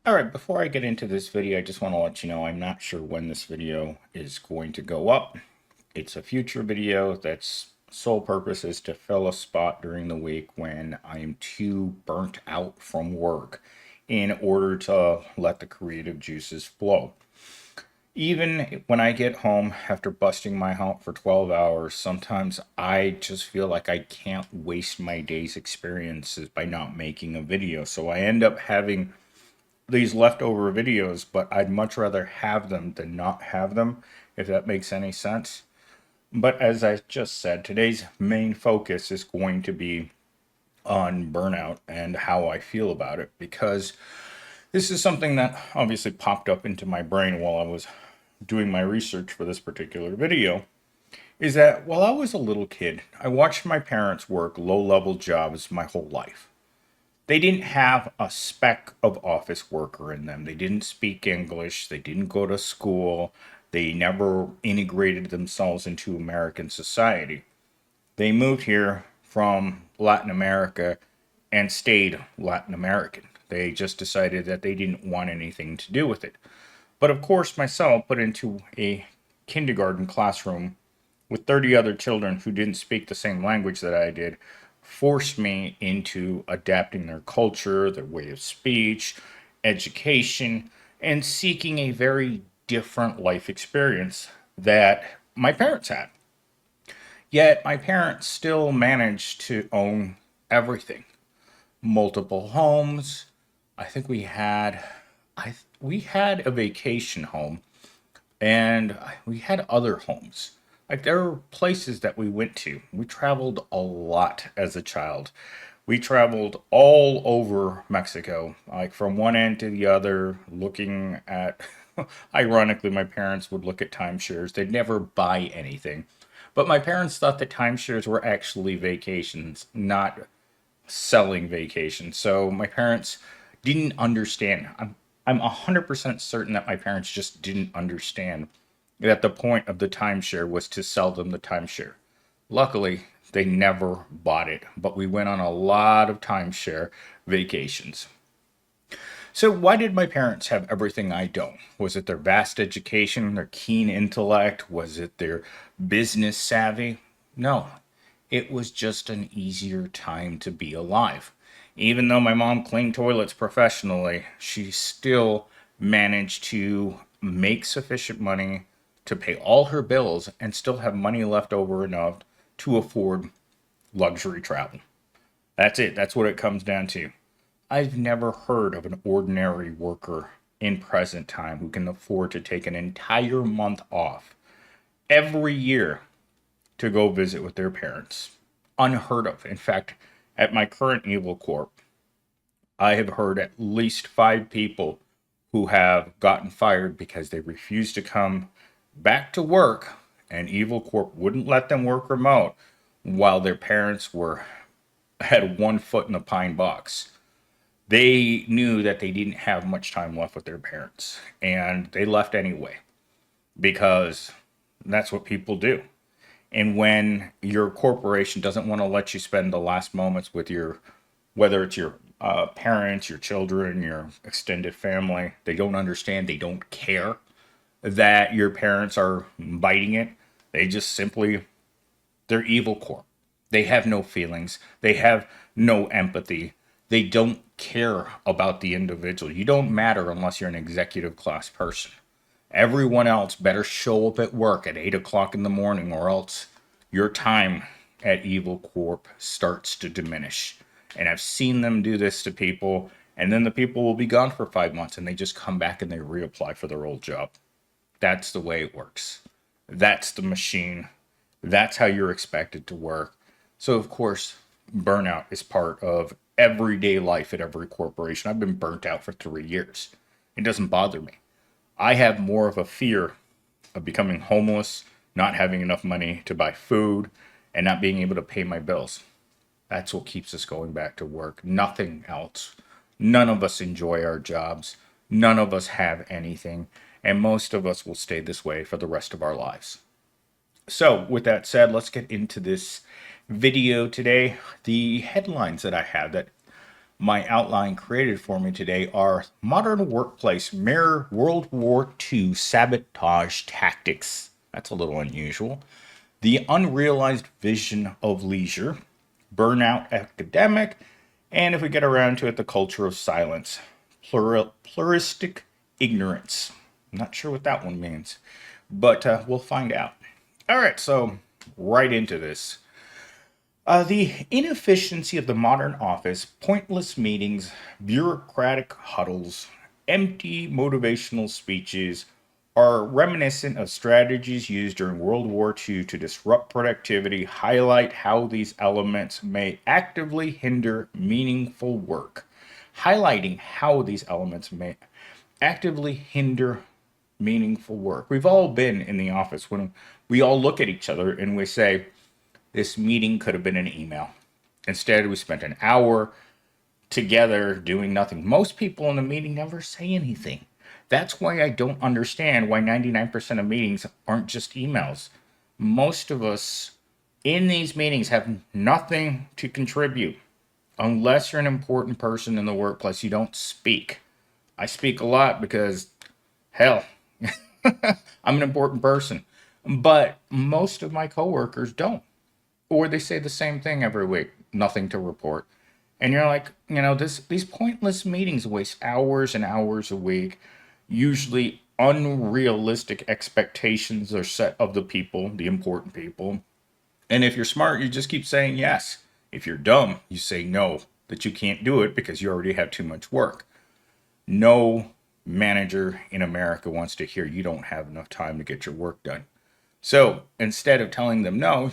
All right, before I get into this video, I just want to let you know I'm not sure when this video is going to go up. It's a future video that's sole purpose is to fill a spot during the week when I am too burnt out from work in order to let the creative juices flow. Even when I get home after busting my hump for 12 hours, sometimes I just feel like I can't waste my day's experiences by not making a video. So I end up having these leftover videos, but I'd much rather have them than not have them, if that makes any sense. But as I just said, today's main focus is going to be on burnout and how I feel about it, because this is something that obviously popped up into my brain while I was doing my research for this particular video. Is that while I was a little kid, I watched my parents work low level jobs my whole life. They didn't have a speck of office worker in them. They didn't speak English. They didn't go to school. They never integrated themselves into American society. They moved here from Latin America and stayed Latin American. They just decided that they didn't want anything to do with it. But of course, myself put into a kindergarten classroom with 30 other children who didn't speak the same language that I did forced me into adapting their culture, their way of speech, education, and seeking a very different life experience that my parents had. Yet my parents still managed to own everything. Multiple homes. I think we had a vacation home and we had other homes. Like there were places that we went to. We traveled a lot as a child. We traveled all over Mexico, like from one end to the other, looking at. Ironically, my parents would look at timeshares. They'd never buy anything. But my parents thought that timeshares were actually vacations, not selling vacations. So my parents didn't understand. I'm 100% certain that my parents just didn't understand that the point of the timeshare was to sell them the timeshare. Luckily, they never bought it, but we went on a lot of timeshare vacations. So, why did my parents have everything I don't? Was it their vast education, their keen intellect? Was it their business savvy? No, it was just an easier time to be alive. Even though my mom cleaned toilets professionally, she still managed to make sufficient money to pay all her bills and still have money left over enough to afford luxury travel. That's it. That's what it comes down to. I've never heard of an ordinary worker in present time who can afford to take an entire month off every year to go visit with their parents. Unheard of. In fact, at my current Evil Corp, I have heard at least 5 people who have gotten fired because they refused to come back to work and Evil Corp wouldn't let them work remote while their parents were had one foot in the pine box. They knew that they didn't have much time left with their parents and they left anyway because that's what people do. And when your corporation doesn't want to let you spend the last moments with your, whether it's your parents, your children, your extended family, they don't understand, they don't care that your parents are biting it. They just simply, they're evil core. They have no feelings, they have no empathy, they don't care about the individual. You don't matter unless you're an executive class person. Everyone else better show up at work at 8 o'clock in the morning, or else your time at Evil Corp starts to diminish. And I've seen them do this to people, and then the people will be gone for 5 months and they just come back and they reapply for their old job. That's the way it works. That's the machine. That's how you're expected to work. So, of course, burnout is part of everyday life at every corporation. I've been burnt out for 3 years. It doesn't bother me. I have more of a fear of becoming homeless, not having enough money to buy food, and not being able to pay my bills. That's what keeps us going back to work. Nothing else. None of us enjoy our jobs. None of us have anything. And most of us will stay this way for the rest of our lives. So, with that said, let's get into this video today. The headlines that I have that My outline created for me today are modern workplace mirror World War II sabotage tactics. That's a little unusual. The unrealized vision of leisure, burnout academic, and if we get around to it, the culture of silence, pluralistic ignorance. I'm not sure what that one means, but we'll find out. All right, so right into this. The inefficiency of the modern office, pointless meetings, bureaucratic huddles, empty motivational speeches are reminiscent of strategies used during World War II to disrupt productivity, highlight how these elements may actively hinder meaningful work. Highlighting how these elements may actively hinder meaningful work. We've all been in the office when we all look at each other and we say, this meeting could have been an email. Instead, we spent an hour together doing nothing. Most people in the meeting never say anything. That's why I don't understand why 99% of meetings aren't just emails. Most of us in these meetings have nothing to contribute. Unless you're an important person in the workplace, you don't speak. I speak a lot because, hell, I'm an important person. But most of my coworkers don't. Or they say the same thing every week, nothing to report. And you're like, these pointless meetings waste hours and hours a week. Usually unrealistic expectations are set of the people, the important people. And if you're smart, you just keep saying yes. If you're dumb, you say no, that you can't do it because you already have too much work. No manager in America wants to hear you don't have enough time to get your work done. So instead of telling them no,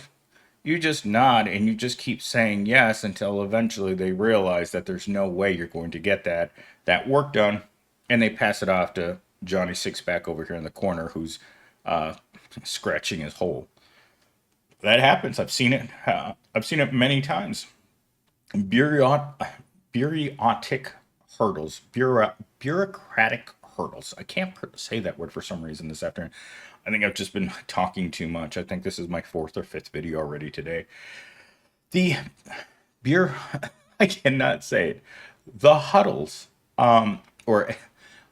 you just nod and you just keep saying yes until eventually they realize that there's no way you're going to get that work done, and they pass it off to Johnny Sixpack over here in the corner who's uh, scratching his hole. That happens. I've seen it. I've seen it many times. Bureaucratic bureaucratic hurdles, bureaucratic hurdles. I can't say that word for some reason this afternoon. I think I've just been talking too much. I think this is my fourth or fifth video already today. The beer, I cannot say it. The huddles, or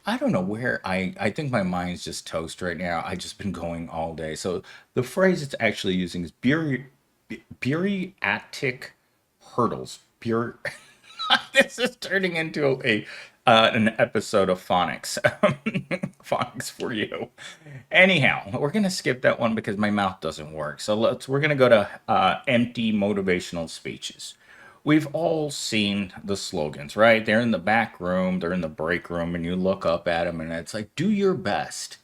I don't know where I think my mind's just toast right now. I've just been going all day. So the phrase it's actually using is bureaucratic hurdles. This is turning into a an episode of phonics. Phonics for you. Anyhow, we're gonna skip that one because my mouth doesn't work. So we're gonna go to empty motivational speeches. We've all seen the slogans, right? They're in the back room, they're in the break room, and you look up at them, and it's like, "Do your best."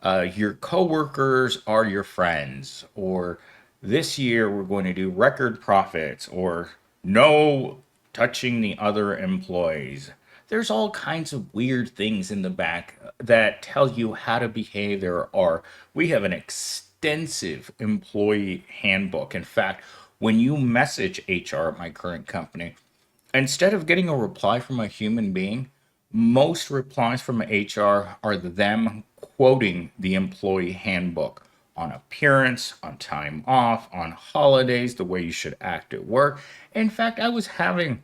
Your coworkers are your friends, or this year we're going to do record profits, or no touching the other employees. There's all kinds of weird things in the back that tell you how to behave. We have an extensive employee handbook. In fact, when you message HR at my current company, instead of getting a reply from a human being, most replies from HR are them quoting the employee handbook on appearance, on time off, on holidays, the way you should act at work. In fact, I was having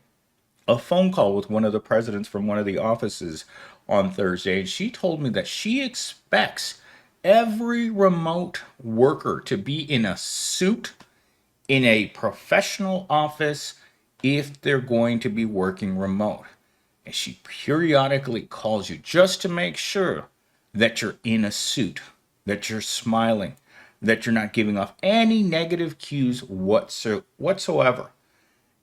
a phone call with one of the presidents from one of the offices on Thursday, and she told me that she expects every remote worker to be in a suit in a professional office if they're going to be working remote. And she periodically calls you just to make sure that you're in a suit, that you're smiling, that you're not giving off any negative cues whatsoever.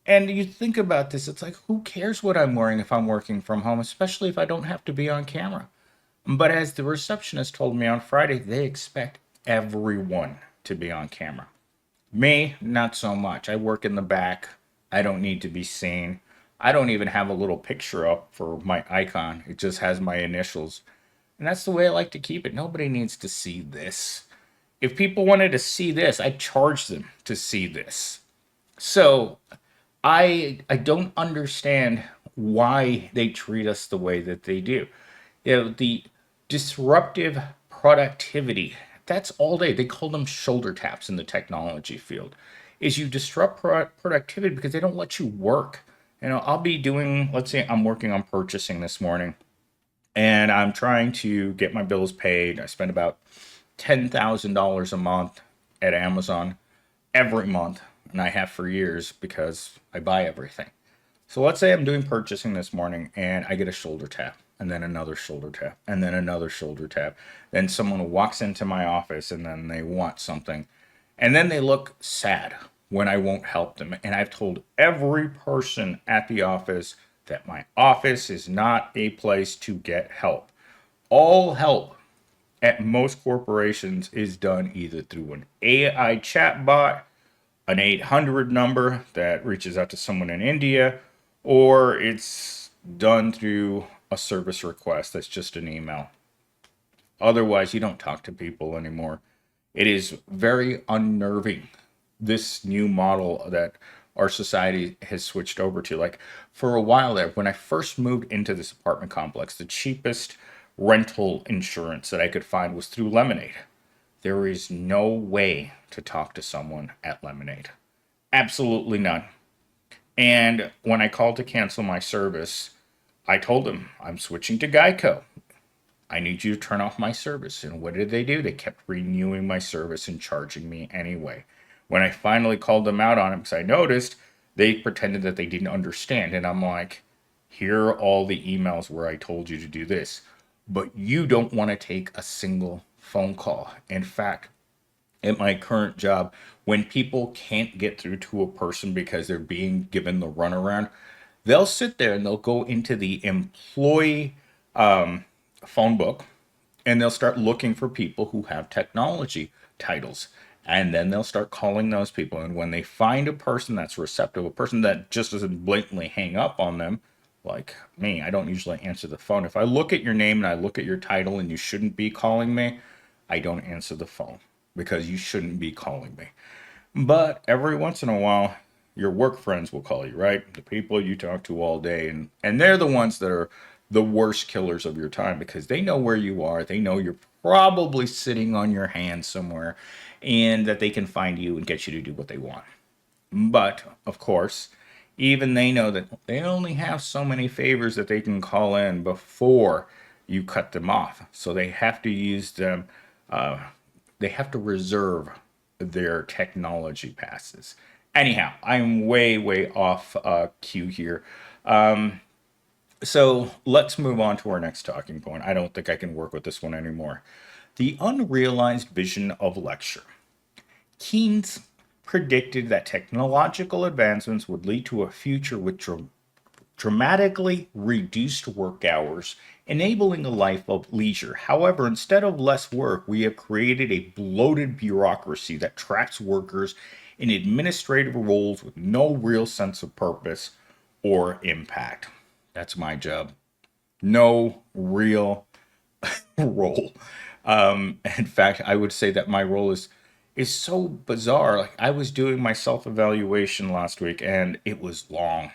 And you think about this, it's like, who cares what I'm wearing if I'm working from home, especially if I don't have to be on camera? But as the receptionist told me on Friday, they expect everyone to be on camera. Me, not so much. I work in the back. I don't need to be seen. I don't even have a little picture up for my icon. It just has my initials. And that's the way I like to keep it. Nobody needs to see this. If people wanted to see this, I'd charge them to see this. So I don't understand why they treat us the way that they do. The disruptive productivity, that's all day. They call them shoulder taps in the technology field. Is you disrupt productivity because they don't let you work. I'll be doing, let's say I'm working on purchasing this morning and I'm trying to get my bills paid. I spend about $10,000 a month at Amazon every month, and I have for years because I buy everything. So let's say I'm doing purchasing this morning and I get a shoulder tap and then another shoulder tap and then another shoulder tap. Then someone walks into my office and then they want something. And then they look sad when I won't help them. And I've told every person at the office that my office is not a place to get help. All help at most corporations is done either through an AI chatbot, an 800 number that reaches out to someone in India, or it's done through a service request that's just an email. Otherwise, you don't talk to people anymore. It is very unnerving, this new model that our society has switched over to. Like for a while there, when I first moved into this apartment complex, the cheapest rental insurance that I could find was through Lemonade. There is no way to talk to someone at Lemonade. Absolutely none. And when I called to cancel my service, I told them I'm switching to Geico. I need you to turn off my service. And what did they do? They kept renewing my service and charging me anyway. When I finally called them out on it, because I noticed they pretended that they didn't understand. And I'm like, here are all the emails where I told you to do this. But you don't want to take a single phone call. In fact, at my current job, when people can't get through to a person because they're being given the runaround, they'll sit there and they'll go into the employee phone book and they'll start looking for people who have technology titles. And then they'll start calling those people. And when they find a person that's receptive, a person that just doesn't blatantly hang up on them, like me, I don't usually answer the phone. If I look at your name and I look at your title and you shouldn't be calling me, I don't answer the phone because you shouldn't be calling me. But every once in a while, your work friends will call you, right? The people you talk to all day. And they're the ones that are the worst killers of your time because they know where you are. They know you're probably sitting on your hands somewhere and that they can find you and get you to do what they want. But, of course, even they know that they only have so many favors that they can call in before you cut them off. So they have to use them, they have to reserve their technology passes. Anyhow, I'm way off cue here. So let's move on to our next talking point. I don't think I can work with this one anymore. The unrealized vision of lecture. Keynes predicted that technological advancements would lead to a future with dramatically reduced work hours, enabling a life of leisure. However, instead of less work, we have created a bloated bureaucracy that traps workers in administrative roles with no real sense of purpose or impact. That's my job. No real role. In fact, I would say that my role is so bizarre. Like I was doing my self-evaluation last week and it was long.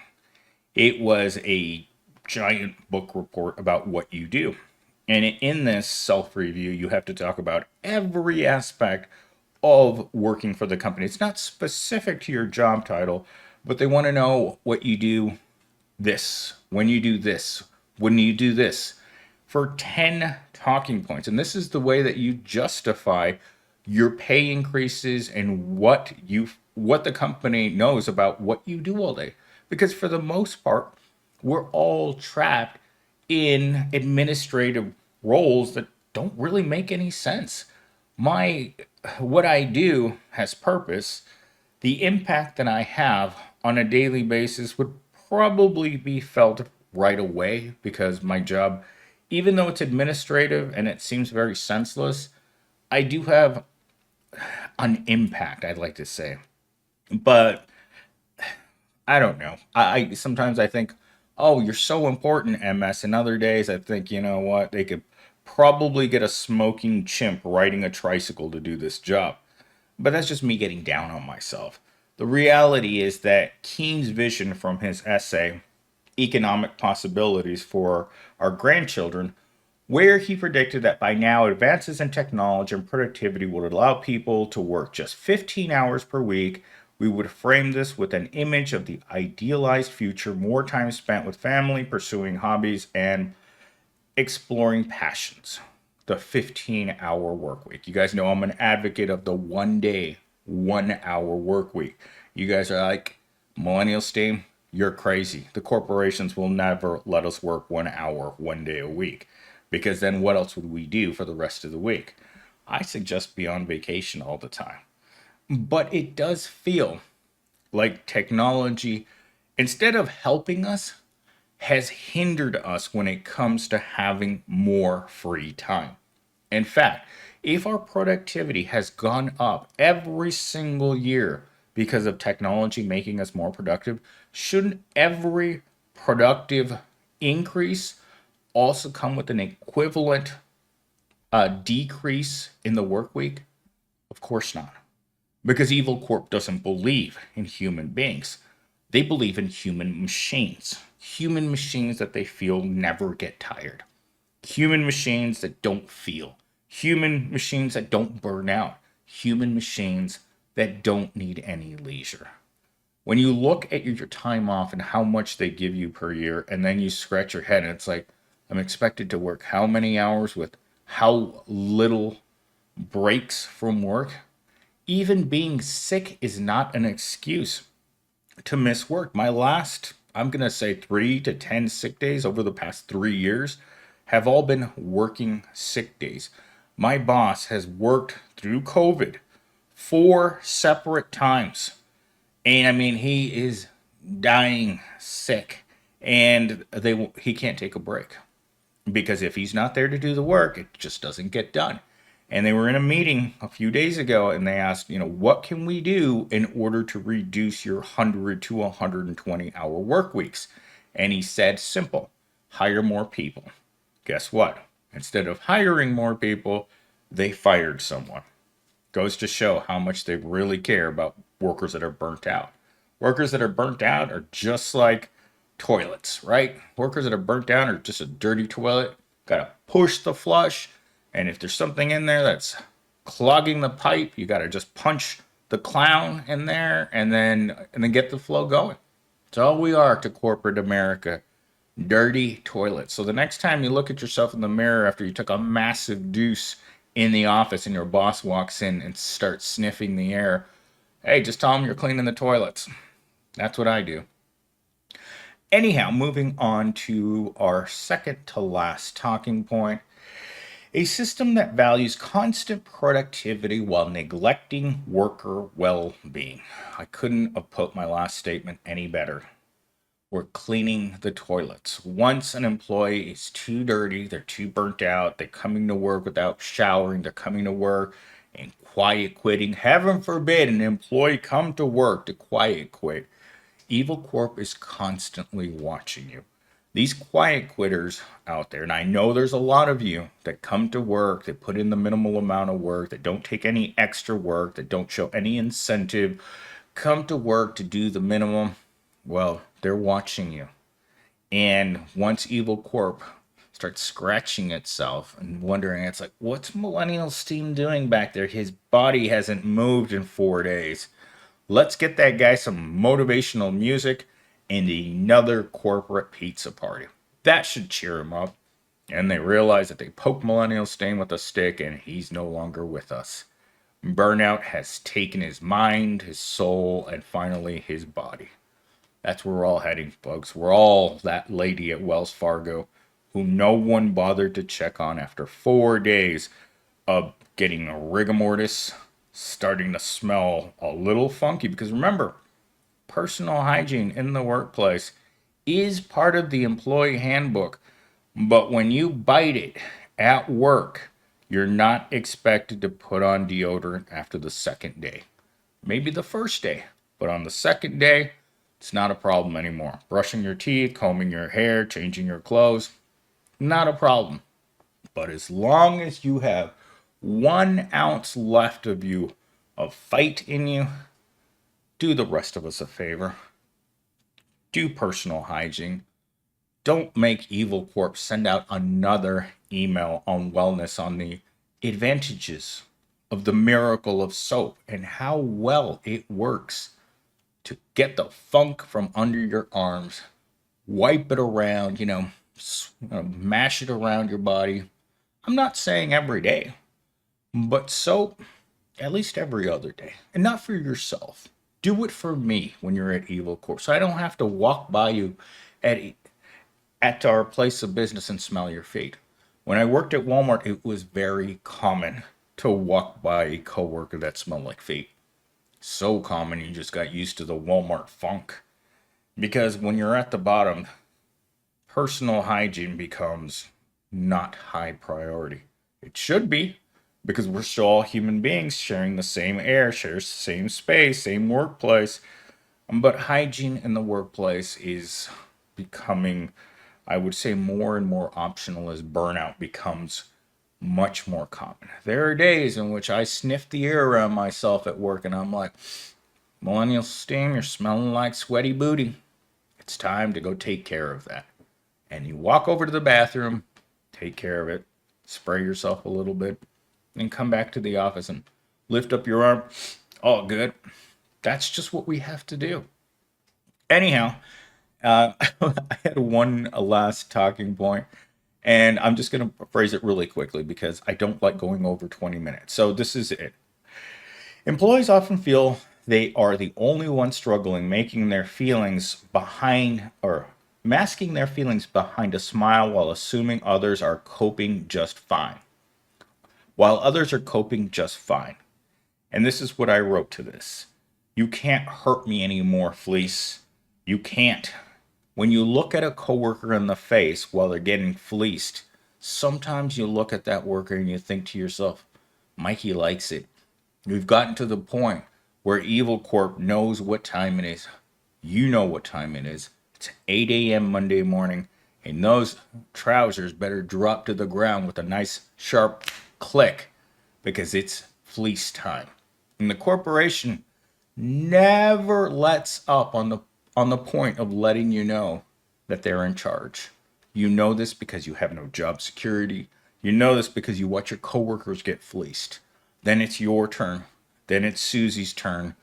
It was a giant book report about what you do. And in this self-review, you have to talk about every aspect of working for the company. It's not specific to your job title, but they want to know what you do this, when you do this, when you do this, for 10 talking points. And this is the way that you justify your pay increases and what the company knows about what you do all day. Because for the most part, we're all trapped in administrative roles that don't really make any sense. My what I do has purpose. The impact that I have on a daily basis would probably be felt right away because my job, even though it's administrative and it seems very senseless, I do have an impact, I'd like to say. But I don't know. I sometimes I think, oh, you're so important, MS. And other days I think, you know what, they could probably get a smoking chimp riding a tricycle to do this job. But that's just me getting down on myself. The reality is that Keynes' vision from his essay, Economic Possibilities for Our Grandchildren, where he predicted that by now advances in technology and productivity would allow people to work just 15 hours per week, We would frame this with an image of the idealized future, more time spent with family, pursuing hobbies, and exploring passions. The 15-hour work week. You guys know I'm an advocate of the 1 day, 1 hour work week. You guys are like, millennial steam, you're crazy. The corporations will never let us work 1 hour, 1 day a week. Because then what else would we do for the rest of the week? I suggest be on vacation all the time. But it does feel like technology, instead of helping us, has hindered us when it comes to having more free time. In fact, if our productivity has gone up every single year because of technology making us more productive, shouldn't every productive increase also come with an equivalent decrease in the work week? Of course not. Because Evil Corp doesn't believe in human beings. They believe in human machines. Human machines that they feel never get tired. Human machines that don't feel. Human machines that don't burn out. Human machines that don't need any leisure. When you look at your time off and how much they give you per year, and then you scratch your head and it's like, I'm expected to work how many hours with how little breaks from work? Even being sick is not an excuse to miss work. My last, I'm going to say 3 to 10 sick days over the past 3 years have all been working sick days. My boss has worked through COVID 4 separate times. And I mean, he is dying sick and he can't take a break because if he's not there to do the work, it just doesn't get done. And they were in a meeting a few days ago and they asked, what can we do in order to reduce your 100 to 120 hour work weeks? And he said, simple, hire more people. Guess what? Instead of hiring more people, they fired someone. Goes to show how much they really care about workers that are burnt out. Workers that are burnt out are just like toilets, right? Workers that are burnt out are just a dirty toilet. Got to push the flush. And if there's something in there that's clogging the pipe, you got to just punch the clown in there and then get the flow going. It's all we are to corporate America. Dirty toilets. So the next time you look at yourself in the mirror after you took a massive deuce in the office and your boss walks in and starts sniffing the air, hey, just tell them you're cleaning the toilets. That's what I do. Anyhow, moving on to our second to last talking point. A system that values constant productivity while neglecting worker well-being. I couldn't have put my last statement any better. We're cleaning the toilets. Once an employee is too dirty, they're too burnt out, they're coming to work without showering, they're coming to work and quiet quitting. Heaven forbid an employee come to work to quiet quit. Evil Corp is constantly watching you. These quiet quitters out there, and I know there's a lot of you that come to work, that put in the minimal amount of work, that don't take any extra work, that don't show any incentive, come to work to do the minimum. Well, they're watching you. And once Evil Corp starts scratching itself and wondering, it's like, what's Millennial Steam doing back there? His body hasn't moved in 4 days. Let's get that guy some motivational music and another corporate pizza party. That should cheer him up. And they realize that they poked Millennial Stain with a stick and he's no longer with us. Burnout has taken his mind, his soul, and finally his body. That's where we're all heading, folks. We're all that lady at Wells Fargo who no one bothered to check on after 4 days of getting a rigor mortis, starting to smell a little funky. Because remember, personal hygiene in the workplace is part of the employee handbook. But when you bite it at work, you're not expected to put on deodorant after the second day. Maybe the first day, but on the second day, it's not a problem anymore. Brushing your teeth, combing your hair, changing your clothes, not a problem. But as long as you have 1 ounce left of you of fight in you, do the rest of us a favor. Do personal hygiene. Don't make Evil Corp send out another email on wellness, on the advantages of the miracle of soap and how well it works. to get the funk from under your arms, wipe it around, mash it around your body. I'm not saying every day, but soap at least every other day. And not for yourself. Do it for me when you're at Evil Corp. So I don't have to walk by you at our place of business and smell your feet. When I worked at Walmart, it was very common to walk by a coworker that smelled like feet. So common, you just got used to the Walmart funk. Because when you're at the bottom, personal hygiene becomes not high priority. It should be, because we're still all human beings sharing the same air, share the same space, same workplace. But hygiene in the workplace is becoming, I would say, more and more optional as burnout becomes much more common. There are days in which I sniff the air around myself at work and I'm like, Millennial Steam, you're smelling like sweaty booty. It's time to go take care of that. And you walk over to the bathroom, take care of it, spray yourself a little bit, and come back to the office and lift up your arm. All good. That's just what we have to do. Anyhow, I had one last talking point, and I'm just going to phrase it really quickly because I don't like going over 20 minutes. So this is it. Employees often feel they are the only ones struggling, making their feelings behind or masking their feelings behind a smile while assuming others are coping just fine. While others are coping just fine. And this is what I wrote to this. You can't hurt me anymore, fleece. You can't. When you look at a coworker in the face while they're getting fleeced, sometimes you look at that worker and you think to yourself, Mikey likes it. We've gotten to the point where Evil Corp knows what time it is. You know what time it is. It's 8 a.m. Monday morning, and those trousers better drop to the ground with a nice sharp click because it's fleece time. And the corporation never lets up on the point of letting you know that they're in charge. You know this because you have no job security. You know this because you watch your coworkers get fleeced. Then it's your turn. Then it's Susie's turn.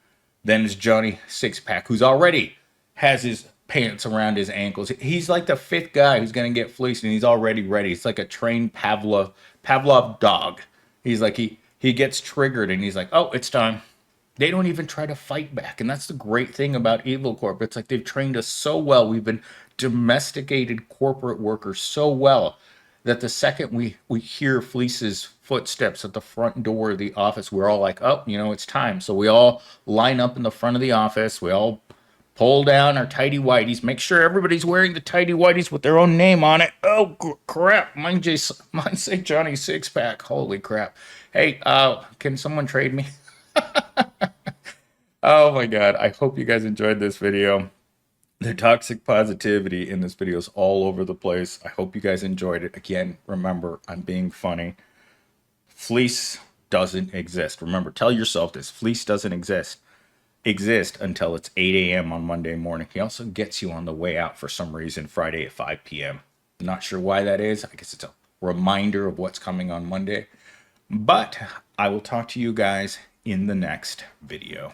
Then it's Johnny Sixpack, who's already has his pants around his ankles. He's like the fifth guy who's going to get fleeced, and he's already ready. It's like a trained Pavlov dog. He's like, he gets triggered, and he's like, oh, it's time. They don't even try to fight back. And that's the great thing about Evil Corp. It's like they've trained us so well. We've been domesticated corporate workers so well that the second we hear Fleece's footsteps at the front door of the office, we're all like, oh, it's time. So we all line up in the front of the office. We all pull down our tighty whities. Make sure everybody's wearing the tighty whities with their own name on it. Oh, crap. Mine say Johnny Sixpack. Holy crap. Hey, can someone trade me? Oh my God. I hope you guys enjoyed this video. The toxic positivity in this video is all over the place. I hope you guys enjoyed it. Again, remember, I'm being funny. Fleece doesn't exist. Remember, tell yourself this. Fleece doesn't exist until it's 8 a.m. on Monday morning. He also gets you on the way out for some reason Friday at 5 p.m. Not sure why that is. I guess it's a reminder of what's coming on Monday. But I will talk to you guys in the next video.